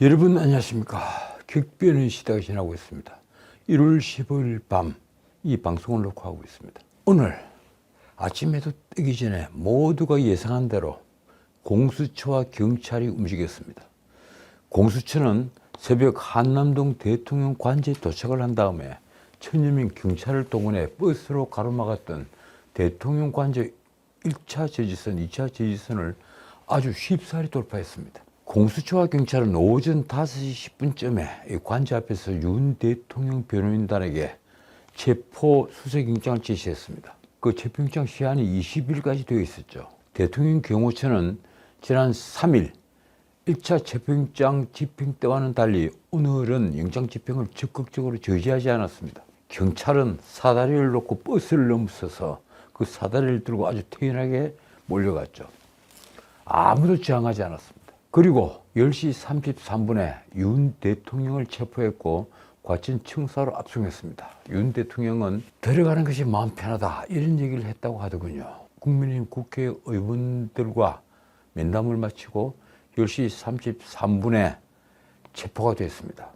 여러분 안녕하십니까. 격변의 시대가 지나고 있습니다. 1월 15일 밤 이 방송을 녹화하고 있습니다. 오늘 아침에도 뜨기 전에 모두가 예상한 대로 공수처와 경찰이 움직였습니다. 공수처는 새벽 한남동 대통령 관저에 도착을 한 다음에 천여 명 경찰을 동원해 버스로 가로막았던 대통령 관저 1차 저지선, 2차 저지선을 아주 쉽사리 돌파했습니다. 공수처와 경찰은 오전 5시 10분쯤에 관저 앞에서 윤 대통령 변호인단에게 체포 수색영장을 제시했습니다. 그 체포영장 시한이 20일까지 되어 있었죠. 대통령 경호처는 지난 3일 1차 체포영장 집행 때와는 달리 오늘은 영장 집행을 적극적으로 저지하지 않았습니다. 경찰은 사다리를 놓고 버스를 넘어서서 그 사다리를 들고 아주 태연하게 몰려갔죠. 아무도 저항하지 않았습니다. 그리고 10시 33분에 윤 대통령을 체포했고 과천 청사로 압송했습니다. 윤 대통령은 들어가는 것이 마음 편하다 이런 얘기를 했다고 하더군요. 국민의힘 국회의원들과 면담을 마치고 10시 33분에 체포가 됐습니다.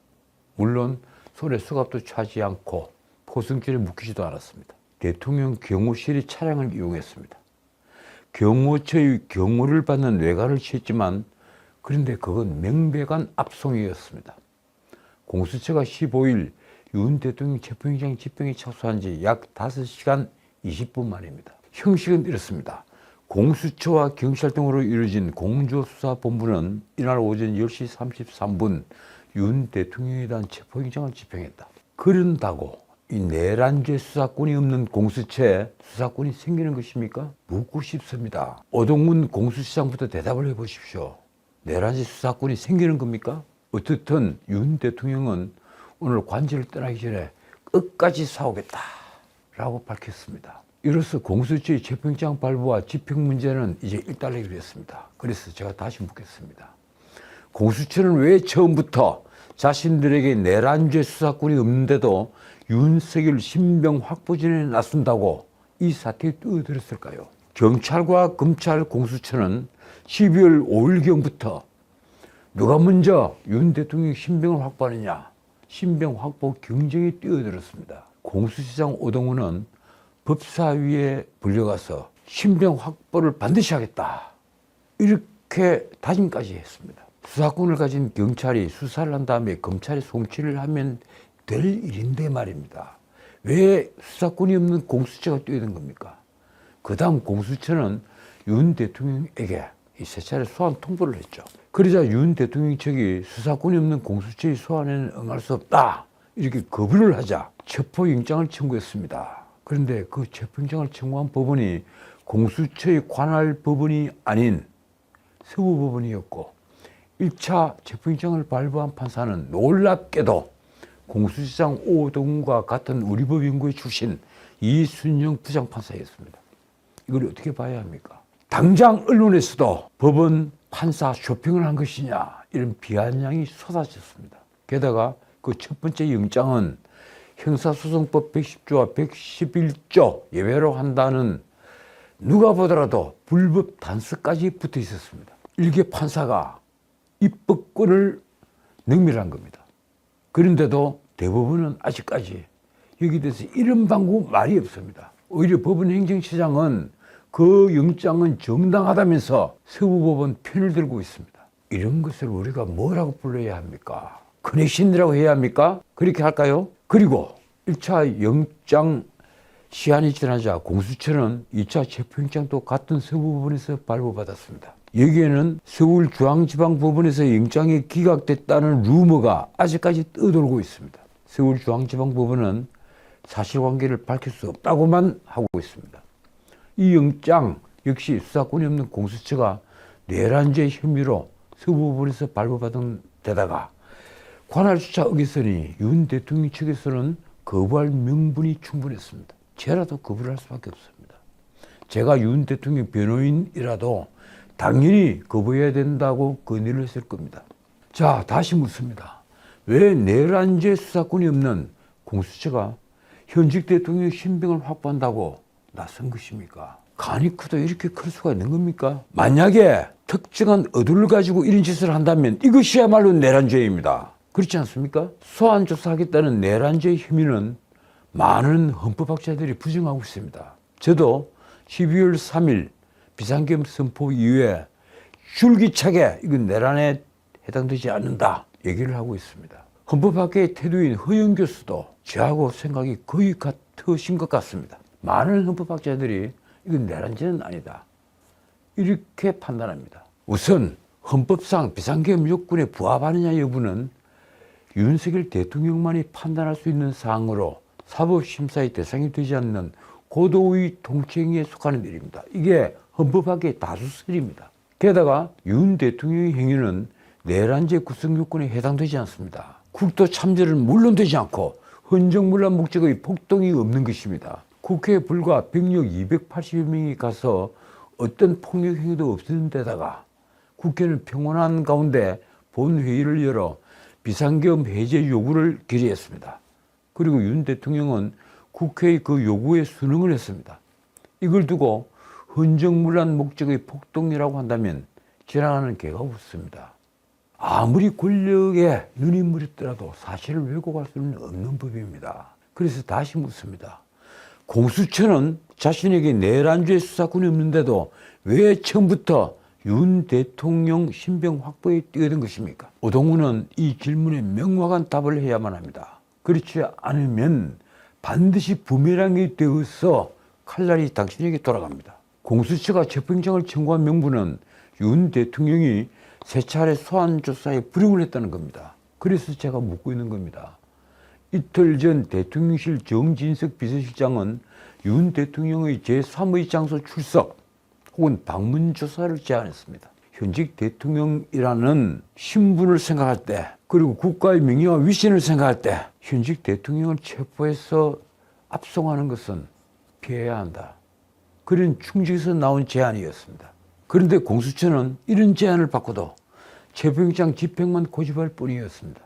물론 손에 수갑도 차지 않고 포승줄에 묶이지도 않았습니다. 대통령 경호실이 차량을 이용했습니다. 경호처의 경호를 받는 외관을 취했지만 그런데 그건 명백한 압송이었습니다. 공수처가 15일 윤 대통령 체포영장 집행에 착수한 지 약 5시간 20분 만입니다. 형식은 이렇습니다. 공수처와 경찰 등으로 이루어진 공조수사본부는 이날 오전 10시 33분 윤 대통령에 대한 체포영장을 집행했다. 그런다고 이 내란죄 수사권이 없는 공수처에 수사권이 생기는 것입니까? 묻고 싶습니다. 오동훈 공수시장부터 대답을 해보십시오. 내란죄 수사권이 생기는 겁니까? 어떻든 윤 대통령은 오늘 관저를 떠나기 전에 끝까지 싸우겠다라고 밝혔습니다. 이로써 공수처의 체포영장 발부와 집행 문제는 이제 일단락이 됐습니다. 그래서 제가 다시 묻겠습니다. 공수처는 왜 처음부터 자신들에게 내란죄 수사권이 없는데도 윤석열 신병 확보전에 나선다고 이 사태에 뛰어들었을까요? 경찰과 검찰 공수처는 12월 5일경부터 누가 먼저 윤 대통령 신병을 확보하느냐, 신병 확보 경쟁에 뛰어들었습니다. 공수처장 오동훈은 법사위에 불려가서 신병 확보를 반드시 하겠다 이렇게 다짐까지 했습니다. 수사권을 가진 경찰이 수사를 한 다음에 검찰에 송치를 하면 될 일인데 말입니다. 왜 수사권이 없는 공수처가 뛰어든 겁니까? 그 다음 공수처는 윤 대통령에게 세 차례 소환 통보를 했죠. 그러자 윤 대통령 측이 수사권이 없는 공수처의 소환에는 응할 수 없다 이렇게 거부를 하자 체포영장을 청구했습니다. 그런데 그 체포영장을 청구한 법원이 공수처의 관할 법원이 아닌 서부법원이었고 1차 체포영장을 발부한 판사는 놀랍게도 공수처장 오동훈과 같은 우리 법 연구회 출신 이순영 부장판사였습니다. 이걸 어떻게 봐야 합니까? 당장 언론에서도 법원 판사 쇼핑을 한 것이냐 이런 비아냥이 쏟아졌습니다. 게다가 그 첫 번째 영장은 형사소송법 110조와 111조 예외로 한다는 누가 보더라도 불법 단서까지 붙어 있었습니다. 일개 판사가 입법권을 능멸한 겁니다. 그런데도 대법원은 아직까지 여기에 대해서 이런 방구 말이 없습니다. 오히려 법원 행정처장은 그 영장은 정당하다면서 서부법원 편을 들고 있습니다. 이런 것을 우리가 뭐라고 불러야 합니까? 커넥신이라고 해야 합니까? 그렇게 할까요? 그리고 1차 영장 시한이 지나자 공수처는 2차 체포영장도 같은 서부법원에서 발부받았습니다. 여기에는 서울중앙지방법원에서 영장이 기각됐다는 루머가 아직까지 떠돌고 있습니다. 서울중앙지방법원은 사실관계를 밝힐 수 없다고만 하고 있습니다. 이 영장 역시 수사권이 없는 공수처가 내란죄 혐의로 서부법원에서 발부받은 데다가 관할 수사 어겼으니 윤 대통령 측에서는 거부할 명분이 충분했습니다. 제라도 거부를 할 수밖에 없습니다. 제가 윤 대통령 변호인이라도 당연히 거부해야 된다고 건의를 했을 겁니다. 자, 다시 묻습니다. 왜 내란죄 수사권이 없는 공수처가 현직 대통령 신병을 확보한다고 나선 것입니까? 간이 크도 이렇게 클 수가 있는 겁니까? 만약에 특정한 의도를 가지고 이런 짓을 한다면 이것이야말로 내란죄입니다. 그렇지 않습니까? 소환 조사하겠다는 내란죄의 혐의는 많은 헌법학자들이 부정하고 있습니다. 저도 12월 3일 비상계엄 선포 이후에 줄기차게 이건 내란에 해당되지 않는다 얘기를 하고 있습니다. 헌법학계의 태도인 허영 교수도 저하고 생각이 거의 같으신 것 같습니다. 많은 헌법학자들이 이건 내란죄는 아니다 이렇게 판단합니다. 우선 헌법상 비상계엄 요건에 부합하느냐 여부는 윤석열 대통령만이 판단할 수 있는 사항으로 사법심사의 대상이 되지 않는 고도의 통치행위에 속하는 일입니다. 이게 헌법학계의 다수설입니다. 게다가 윤 대통령의 행위는 내란죄 구성 요건에 해당되지 않습니다. 국토 참전은 물론 되지 않고 헌정문란 목적의 폭동이 없는 것입니다. 국회에 불과 병력 280여 명이 가서 어떤 폭력 행위도 없는 데다가 국회는 평온한 가운데 본회의를 열어 비상계엄 해제 요구를 결의했습니다. 그리고 윤 대통령은 국회의 그 요구에 순응을 했습니다. 이걸 두고 헌정문란 목적의 폭동이라고 한다면 지나가는 개가 없습니다. 아무리 권력에 눈이 멀었더라도 사실을 왜곡할 수는 없는 법입니다. 그래서 다시 묻습니다. 공수처는 자신에게 내란죄 수사권이 없는데도 왜 처음부터 윤 대통령 신병 확보에 뛰어든 것입니까? 오동훈은 이 질문에 명확한 답을 해야만 합니다. 그렇지 않으면 반드시 부메랑이 되어서 칼날이 당신에게 돌아갑니다. 공수처가 재판장을 청구한 명분은 윤 대통령이 세 차례 소환조사에 불응을 했다는 겁니다. 그래서 제가 묻고 있는 겁니다. 이틀 전 대통령실 정진석 비서실장은 윤 대통령의 제3의 장소 출석 혹은 방문 조사를 제안했습니다. 현직 대통령이라는 신분을 생각할 때 그리고 국가의 명예와 위신을 생각할 때 현직 대통령을 체포해서 압송하는 것은 피해야 한다. 그런 충직에서 나온 제안이었습니다. 그런데 공수처는 이런 제안을 받고도 체포영장 집행만 고집할 뿐이었습니다.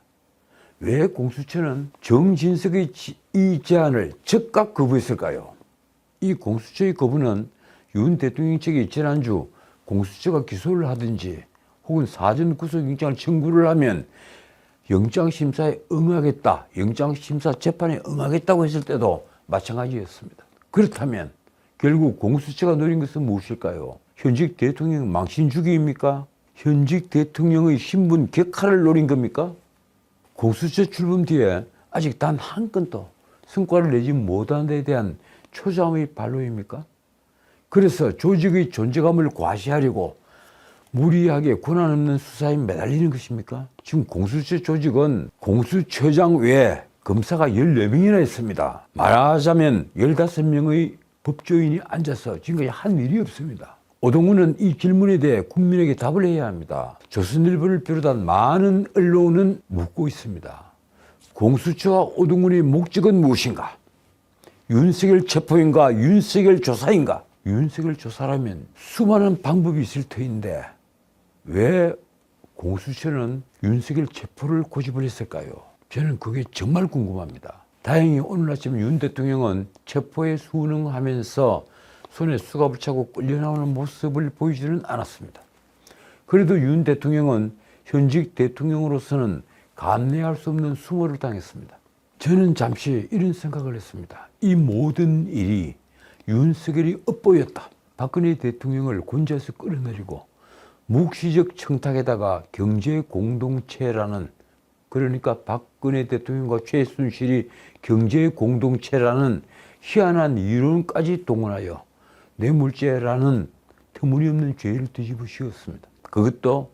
왜 공수처는 정진석의 이 제안을 즉각 거부했을까요? 이 공수처의 거부는 윤 대통령 측이 지난주 공수처가 기소를 하든지 혹은 사전 구속영장을 청구를 하면 영장심사에 응하겠다, 영장심사 재판에 응하겠다고 했을 때도 마찬가지였습니다. 그렇다면 결국 공수처가 노린 것은 무엇일까요? 현직 대통령 망신 주기입니까? 현직 대통령의 신분 격하를 노린 겁니까? 공수처 출범 뒤에 아직 단 한 건도 성과를 내지 못한 데 대한 초조함의 발로입니까? 그래서 조직의 존재감을 과시하려고 무리하게 권한 없는 수사에 매달리는 것입니까? 지금 공수처 조직은 공수처장 외에 검사가 14명이나 있습니다. 말하자면 15명의 법조인이 앉아서 지금까지 한 일이 없습니다. 오동훈은 이 질문에 대해 국민에게 답을 해야 합니다. 조선일보를 비롯한 많은 언론은 묻고 있습니다. 공수처와 오동훈의 목적은 무엇인가? 윤석열 체포인가? 윤석열 조사인가? 윤석열 조사라면 수많은 방법이 있을 터인데 왜 공수처는 윤석열 체포를 고집을 했을까요? 저는 그게 정말 궁금합니다. 다행히 오늘 아침 윤 대통령은 체포에 순응하면서 손에 수갑을 차고 끌려나오는 모습을 보이지는 않았습니다. 그래도 윤 대통령은 현직 대통령으로서는 감내할 수 없는 수모를 당했습니다. 저는 잠시 이런 생각을 했습니다. 이 모든 일이 윤석열이 엇보였다. 박근혜 대통령을 권좌에서 끌어내리고 묵시적 청탁에다가 경제공동체라는, 그러니까 박근혜 대통령과 최순실이 경제공동체라는 희한한 이론까지 동원하여 뇌물죄라는 터무니없는 죄를 뒤집어 씌웠습니다. 그것도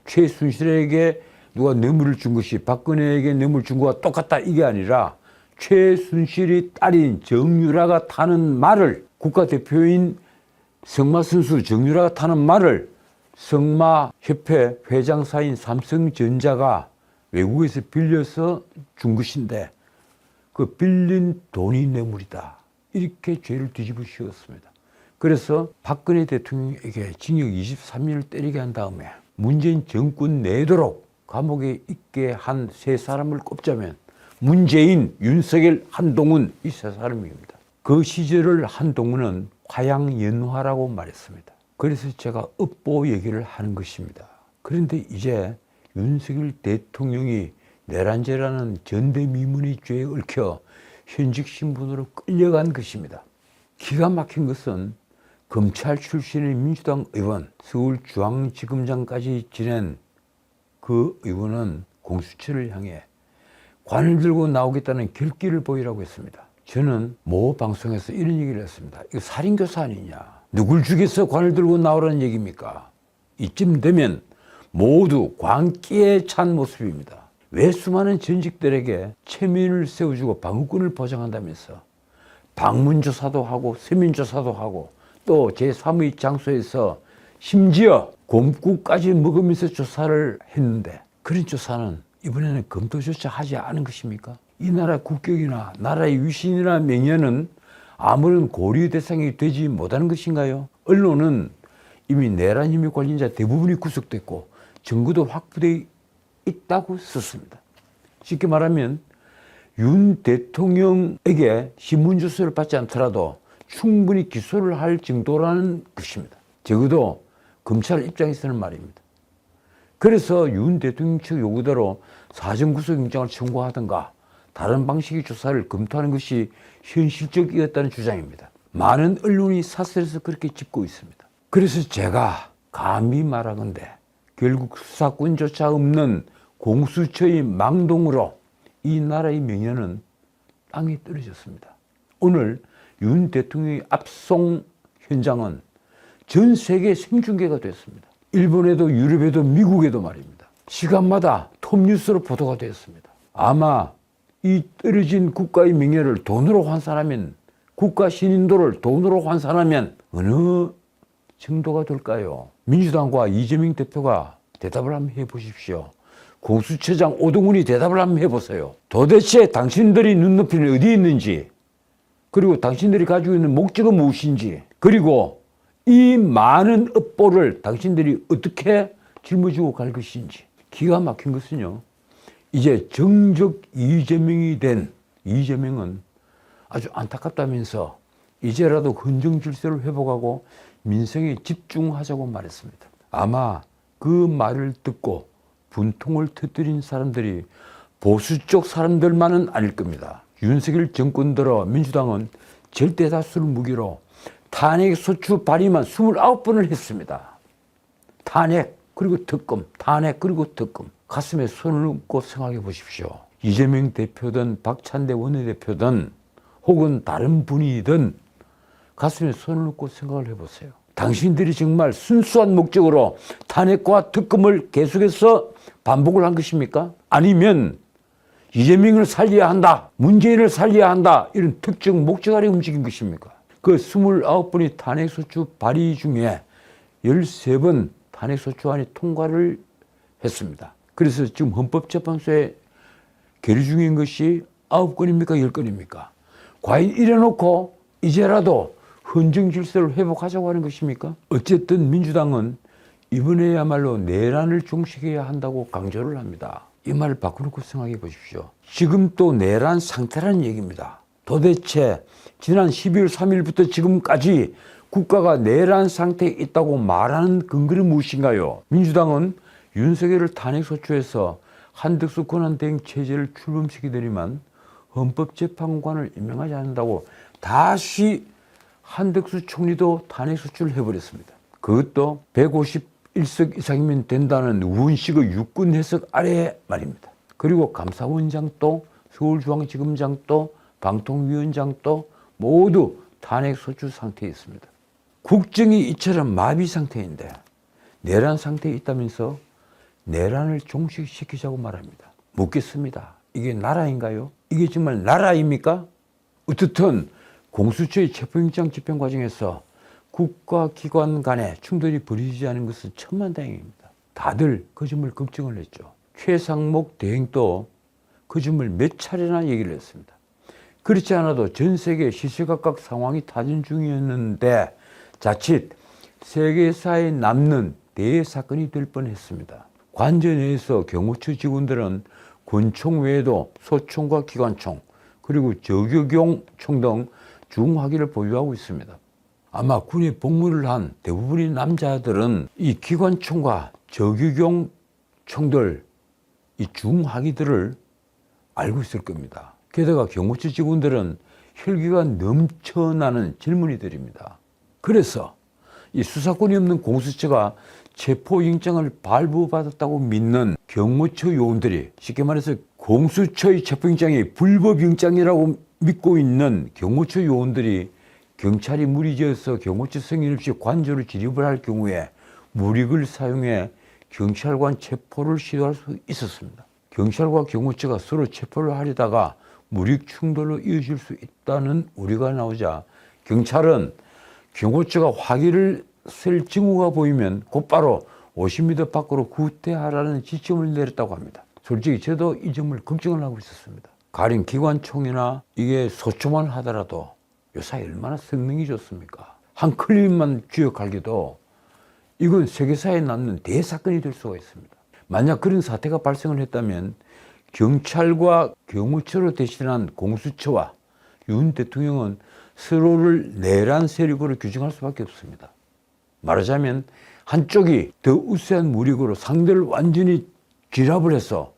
최순실에게 누가 뇌물을 준 것이 박근혜에게 뇌물 준 것과 똑같다 이게 아니라 최순실의 딸인 정유라가 타는 말을, 국가대표인 성마 선수 정유라가 타는 말을 성마협회 회장사인 삼성전자가 외국에서 빌려서 준 것인데 그 빌린 돈이 뇌물이다. 이렇게 죄를 뒤집어 씌웠습니다. 그래서 박근혜 대통령에게 징역 23년을 때리게 한 다음에 문재인 정권 내도록 감옥에 있게 한 세 사람을 꼽자면 문재인, 윤석열, 한동훈 이 세 사람입니다. 그 시절을 한동훈은 화양연화라고 말했습니다. 그래서 제가 업보 얘기를 하는 것입니다. 그런데 이제 윤석열 대통령이 내란죄라는 전대미문의 죄에 얽혀 현직 신분으로 끌려간 것입니다. 기가 막힌 것은 검찰 출신의 민주당 의원, 서울중앙지검장까지 지낸 그 의원은 공수처를 향해 관을 들고 나오겠다는 결기를 보이라고 했습니다. 저는 모 방송에서 이런 얘기를 했습니다. 이거 살인교사 아니냐? 누굴 죽여서 관을 들고 나오라는 얘기입니까? 이쯤 되면 모두 광기에 찬 모습입니다. 왜 수많은 전직들에게 체면을 세워주고 방어권을 보장한다면서 방문조사도 하고 서면조사도 하고 또 제3의 장소에서 심지어 곰국까지 먹으면서 조사를 했는데 그런 조사는 이번에는 검토조차 하지 않은 것입니까? 이 나라 국격이나 나라의 위신이나 명예는 아무런 고려 대상이 되지 못하는 것인가요? 언론은 이미 내란 혐의 관련자 대부분이 구속됐고 증거도 확보되어 있다고 썼습니다. 쉽게 말하면 윤 대통령에게 신문조사를 받지 않더라도 충분히 기소를 할 정도라는 것입니다. 적어도 검찰 입장에서는 말입니다. 그래서 윤 대통령 측 요구대로 사전구속영장을 청구하든가 다른 방식의 조사를 검토하는 것이 현실적이었다는 주장입니다. 많은 언론이 사설에서 그렇게 짚고 있습니다. 그래서 제가 감히 말하건대 결국 수사권조차 없는 공수처의 망동으로 이 나라의 명예는 땅에 떨어졌습니다. 오늘 윤 대통령의 압송 현장은 전 세계 생중계가 됐습니다. 일본에도 유럽에도 미국에도 말입니다. 시간마다 톱뉴스로 보도가 되었습니다. 아마 이 떨어진 국가의 명예를 돈으로 환산하면 국가 신인도를 돈으로 환산하면 어느 정도가 될까요? 민주당과 이재명 대표가 대답을 한번 해보십시오. 공수처장 오동훈이 대답을 한번 해보세요. 도대체 당신들이 눈높이는 어디에 있는지, 그리고 당신들이 가지고 있는 목적은 무엇인지, 그리고 이 많은 업보를 당신들이 어떻게 짊어지고 갈 것인지. 기가 막힌 것은요, 이제 정적 이재명이 된 이재명은 아주 안타깝다면서 이제라도 헌정 질서를 회복하고 민생에 집중하자고 말했습니다. 아마 그 말을 듣고 분통을 터뜨린 사람들이 보수 쪽 사람들만은 아닐 겁니다. 윤석열 정권 들어 민주당은 절대 다수를 무기로 탄핵 소추 발의만 29번을 했습니다. 탄핵 그리고 특검, 탄핵 그리고 특검. 가슴에 손을 얹고 생각해 보십시오. 이재명 대표든 박찬대 원내대표든 혹은 다른 분이든 가슴에 손을 얹고 생각을 해보세요. 당신들이 정말 순수한 목적으로 탄핵과 특검을 계속해서 반복을 한 것입니까? 아니면 이재명을 살려야 한다, 문재인을 살려야 한다, 이런 특정 목적 아래 움직인 것입니까? 그 29번의 탄핵소추 발의 중에 13번 탄핵소추안이 통과를 했습니다. 그래서 지금 헌법재판소에 계류 중인 것이 9건입니까? 10건입니까? 과연 이래놓고 이제라도 헌정 질서를 회복하자고 하는 것입니까? 어쨌든 민주당은 이번에야말로 내란을 종식해야 한다고 강조를 합니다. 이 말을 바꿔놓고 생각해 보십시오. 지금 또 내란 상태라는 얘기입니다. 도대체 지난 12월 3일부터 지금까지 국가가 내란 상태에 있다고 말하는 근거는 무엇인가요? 민주당은 윤석열을 탄핵소추해서 한덕수 권한대행 체제를 출범시키더니만 헌법재판관을 임명하지 않는다고 다시 한덕수 총리도 탄핵소추를 해버렸습니다. 그것도 151석 이상이면 된다는 우원식의 육군 해석 아래 말입니다. 그리고 감사원장도 서울중앙지검장도 방통위원장도 모두 탄핵소추 상태에 있습니다. 국정이 이처럼 마비 상태인데 내란 상태에 있다면서 내란을 종식시키자고 말합니다. 묻겠습니다. 이게 나라인가요? 이게 정말 나라입니까? 어떻든 공수처의 체포영장 집행 과정에서 국가기관 간의 충돌이 벌어지지 않은 것은 천만다행입니다. 다들 그 점을 걱정을 했죠. 최상목 대행도 그 점을 몇 차례나 얘기를 했습니다. 그렇지 않아도 전 세계 시시각각 상황이 타진 중이었는데 자칫 세계사에 남는 대사건이 될 뻔했습니다. 관저 내에서 경호처 직원들은 권총 외에도 소총과 기관총 그리고 저격용 총 등 중화기를 보유하고 있습니다. 아마 군에 복무를 한 대부분의 남자들은 이 기관총과 저격용 총들, 이 중화기들을 알고 있을 겁니다. 게다가 경호처 직원들은 혈기가 넘쳐나는 젊은이들입니다. 그래서 이 수사권이 없는 공수처가 체포영장을 발부받았다고 믿는 경호처 요원들이, 쉽게 말해서 공수처의 체포영장이 불법영장이라고 믿고 있는 경호처 요원들이 경찰이 무리지어서 경호처 승인 없이 관저로 진입을 할 경우에 무력을 사용해 경찰관 체포를 시도할 수 있었습니다. 경찰과 경호처가 서로 체포를 하려다가 무력 충돌로 이어질 수 있다는 우려가 나오자 경찰은 경호처가 화기를 쓸 징후가 보이면 곧바로 50m 밖으로 구태하라는 지침을 내렸다고 합니다. 솔직히 저도 이 점을 걱정을 하고 있었습니다. 가령 기관총이나 이게 소총만 하더라도 요사이 얼마나 성능이 좋습니까? 한 클립만 기억하기도 이건 세계사에 남는 대사건이 될 수가 있습니다. 만약 그런 사태가 발생을 했다면 경찰과 경호처로 대신한 공수처와 윤 대통령은 서로를 내란 세력으로 규정할 수밖에 없습니다. 말하자면 한쪽이 더 우세한 무력으로 상대를 완전히 진압을 해서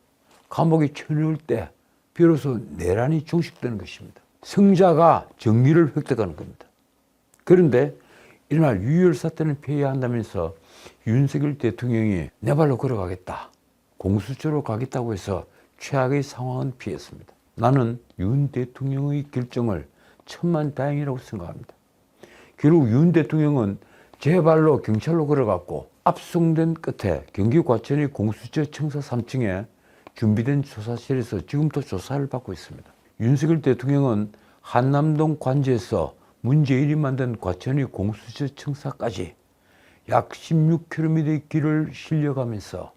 감옥에 쳐넣을 때 비로소 내란이 종식되는 것입니다. 승자가 정의를 획득하는 겁니다. 그런데 이날 유혈 사태는 피해야 한다면서 윤석열 대통령이 내 발로 걸어가겠다, 공수처로 가겠다고 해서 최악의 상황은 피했습니다. 나는 윤 대통령의 결정을 천만다행이라고 생각합니다. 결국 윤 대통령은 제 발로 경찰로 걸어갔고 압송된 끝에 경기 과천의 공수처 청사 3층에 준비된 조사실에서 지금도 조사를 받고 있습니다. 윤석열 대통령은 한남동 관저에서 문재인이 만든 과천의 공수처 청사까지 약 16km의 길을 실려가면서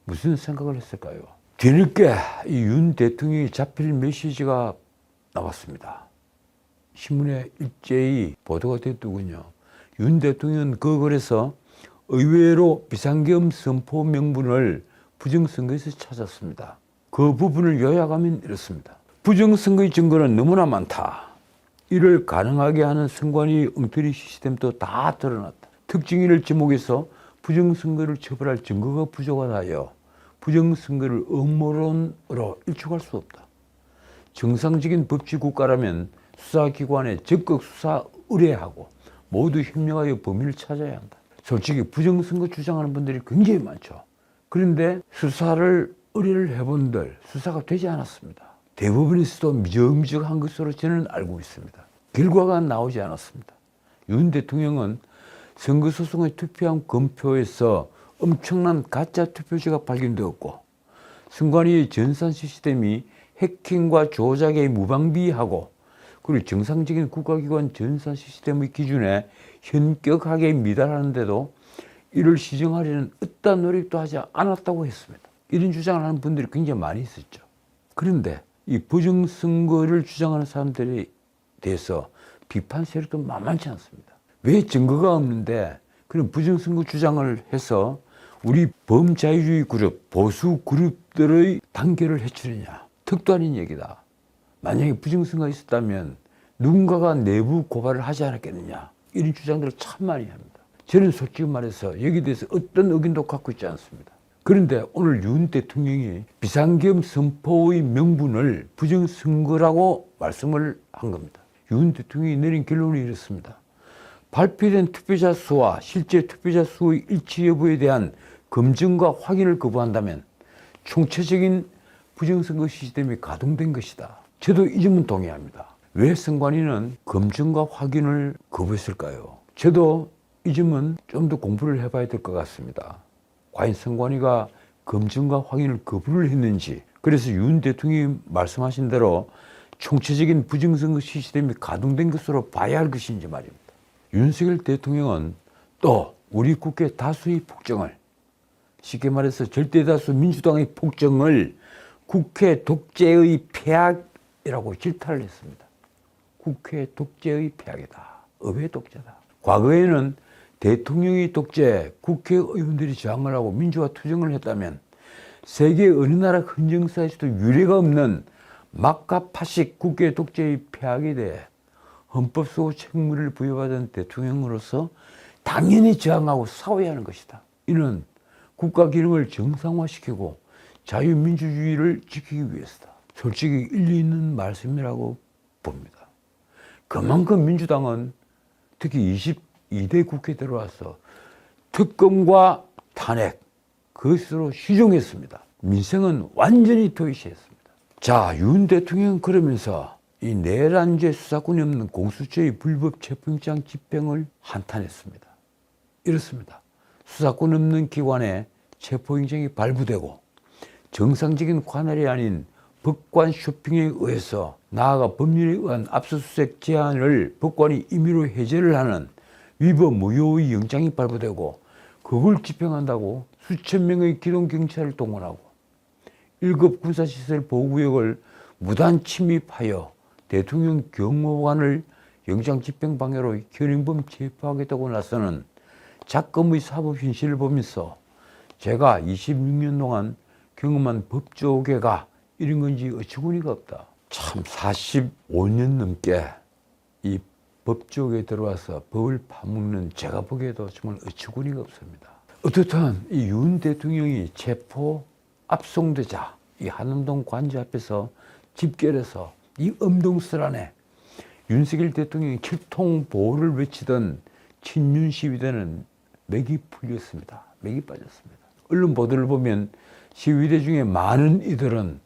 무슨 생각을 했을까요? 뒤늦게 이 윤 대통령이 잡힐 메시지가 나왔습니다. 신문에 일제히 보도가 됐더군요. 윤 대통령은 그 글에서 의외로 비상계엄 선포 명분을 부정선거에서 찾았습니다. 그 부분을 요약하면 이렇습니다. 부정선거의 증거는 너무나 많다. 이를 가능하게 하는 선관위 엉터리 시스템도 다 드러났다. 특징인을 지목해서 부정선거를 처벌할 증거가 부족하다 하여 부정선거를 음모론으로 일축할 수 없다. 정상적인 법치국가라면 수사기관에 적극 수사 의뢰하고 모두 협력하여 범인을 찾아야 한다. 솔직히 부정선거 주장하는 분들이 굉장히 많죠. 그런데 수사를 의뢰를 해본들 수사가 되지 않았습니다. 대부분에서도 미적미적한 것으로 저는 알고 있습니다. 결과가 나오지 않았습니다. 윤 대통령은 선거소송에 투표한 검표에서 엄청난 가짜 투표지가 발견되었고 선관위의 전산 시스템이 해킹과 조작에 무방비하고 그리고 정상적인 국가기관 전산 시스템의 기준에 현격하게 미달하는데도 이를 시정하려는 어떠한 노력도 하지 않았다고 했습니다. 이런 주장을 하는 분들이 굉장히 많이 있었죠. 그런데 이 부정선거를 주장하는 사람들에 대해서 비판 세력도 만만치 않습니다. 왜 증거가 없는데 그런 부정선거 주장을 해서 우리 범자유주의 그룹, 보수 그룹들의 단결을 해치느냐. 턱도 아닌 얘기다. 만약에 부정선거가 있었다면 누군가가 내부 고발을 하지 않았겠느냐. 이런 주장들을 참 많이 합니다. 저는 솔직히 말해서 여기에 대해서 어떤 의견도 갖고 있지 않습니다. 그런데 오늘 윤 대통령이 비상계엄 선포의 명분을 부정선거라고 말씀을 한 겁니다. 윤 대통령이 내린 결론이 이렇습니다. 발표된 투표자 수와 실제 투표자 수의 일치 여부에 대한 검증과 확인을 거부한다면 총체적인 부정선거 시스템이 가동된 것이다. 저도 이 점은 동의합니다. 왜 선관위는 검증과 확인을 거부했을까요? 저도 이 점은 좀 더 공부를 해봐야 될 것 같습니다. 과연 선관위가 검증과 확인을 거부를 했는지, 그래서 윤 대통령이 말씀하신 대로 총체적인 부정선거 시스템이 가동된 것으로 봐야 할 것인지 말입니다. 윤석열 대통령은 또 우리 국회 다수의 폭정을, 쉽게 말해서 절대다수 민주당의 폭정을 국회 독재의 폐악이라고 질타를 했습니다. 국회 독재의 폐악이다. 의회 독재다. 과거에는 대통령이 독재, 국회의원들이 저항을 하고 민주화 투쟁을 했다면 세계 어느 나라 헌정사에서도 유례가 없는 막가파식 국회 독재의 폐악에 대해 헌법 속 책무를 부여받은 대통령으로서 당연히 저항하고 싸워야 하는 것이다. 이는 국가 기능을 정상화시키고 자유민주주의를 지키기 위해서다. 솔직히 일리 있는 말씀이라고 봅니다. 그만큼 민주당은 특히 22대 국회에 들어와서 특검과 탄핵 그것으로 시종했습니다. 민생은 완전히 도외시했습니다. 자, 윤 대통령은 그러면서 이 내란죄 수사권이 없는 공수처의 불법 체포영장 집행을 한탄했습니다. 이렇습니다. 수사권 없는 기관에 체포영장이 발부되고 정상적인 관할이 아닌 법관 쇼핑에 의해서 나아가 법률에 의한 압수수색 제한을 법관이 임의로 해제를 하는 위법 무효의 영장이 발부되고 그걸 집행한다고 수천 명의 기동경찰을 동원하고 1급 군사시설 보호구역을 무단 침입하여 대통령 경호관을 영장 집행 방해로 현행범 체포하겠다고 나서는 작검의 사법 현실을 보면서 제가 26년 동안 경험한 법조계가 이런 건지 어처구니가 없다. 참 45년 넘게 이 법조계에 들어와서 법을 파먹는 제가 보기에도 정말 어처구니가 없습니다. 어떻든 이 윤 대통령이 체포 압송되자 이 한남동 관저 앞에서 집결해서 이 엄동설안에 윤석열 대통령이 kil통 보호를 외치던 친윤 시위대는 맥이 풀렸습니다. 맥이 빠졌습니다. 언론 보도를 보면 시위대 중에 많은 이들은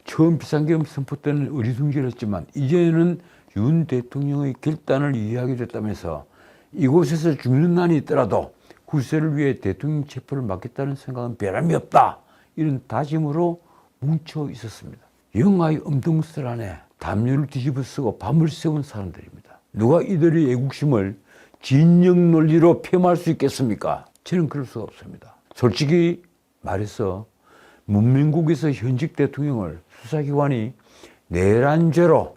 처음 비상계엄 선포 때는 어리둥절했지만 이제는 윤 대통령의 결단을 이해하게 됐다면서 이곳에서 죽는 난이 있더라도 후세를 위해 대통령 체포를 막겠다는 생각은 변함이 없다. 이런 다짐으로 뭉쳐 있었습니다. 영하의 엄동설 안에 담요를 뒤집어 쓰고 밤을 새운 사람들입니다. 누가 이들의 애국심을 진영 논리로 폄하할 수 있겠습니까? 저는 그럴 수가 없습니다. 솔직히 말해서 문명국에서 현직 대통령을 수사기관이 내란죄로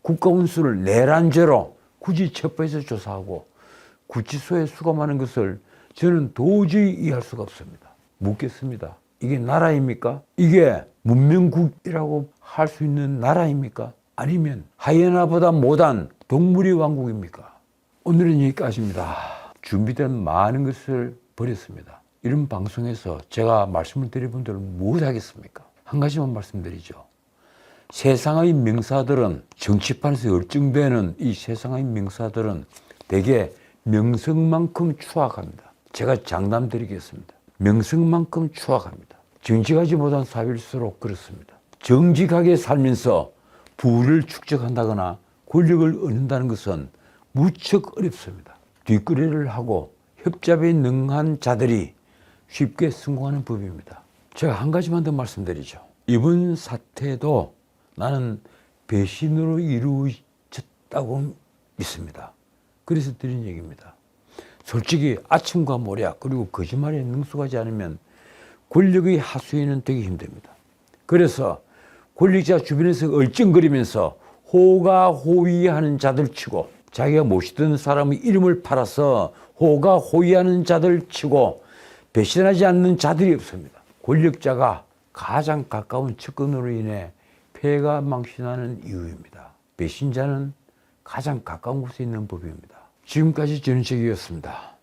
국가원수를 내란죄로 굳이 체포해서 조사하고 구치소에 수감하는 것을 저는 도저히 이해할 수가 없습니다. 묻겠습니다. 이게 나라입니까? 이게 문명국이라고 할 수 있는 나라입니까? 아니면 하이에나보다 못한 동물의 왕국입니까? 오늘은 여기까지입니다. 준비된 많은 것을 버렸습니다. 이런 방송에서 제가 말씀을 드린 분들은 무엇 하겠습니까? 한 가지만 말씀드리죠. 세상의 명사들은 정치판에서 열정되는 이 세상의 명사들은 대개 명성만큼 추악합니다. 제가 장담 드리겠습니다. 명성만큼 추악합니다. 정직하지 못한 사회일수록 그렇습니다. 정직하게 살면서 부를 축적한다거나 권력을 얻는다는 것은 무척 어렵습니다. 뒷거래를 하고 협잡에 능한 자들이 쉽게 성공하는 법입니다. 제가 한 가지만 더 말씀드리죠. 이번 사태도 나는 배신으로 이루어졌다고 믿습니다. 그래서 드린 얘기입니다. 솔직히 아침과 모략 그리고 거짓말에 능숙하지 않으면 권력의 하수인은 되기 힘듭니다. 그래서 권력자 주변에서 얼쩡거리면서 호가호위하는 자들 치고 자기가 모시던 사람의 이름을 팔아서 호가호위하는 자들 치고 배신하지 않는 자들이 없습니다. 권력자가 가장 가까운 측근으로 인해 폐가 망신하는 이유입니다. 배신자는 가장 가까운 곳에 있는 법입니다. 지금까지 전인책이었습니다.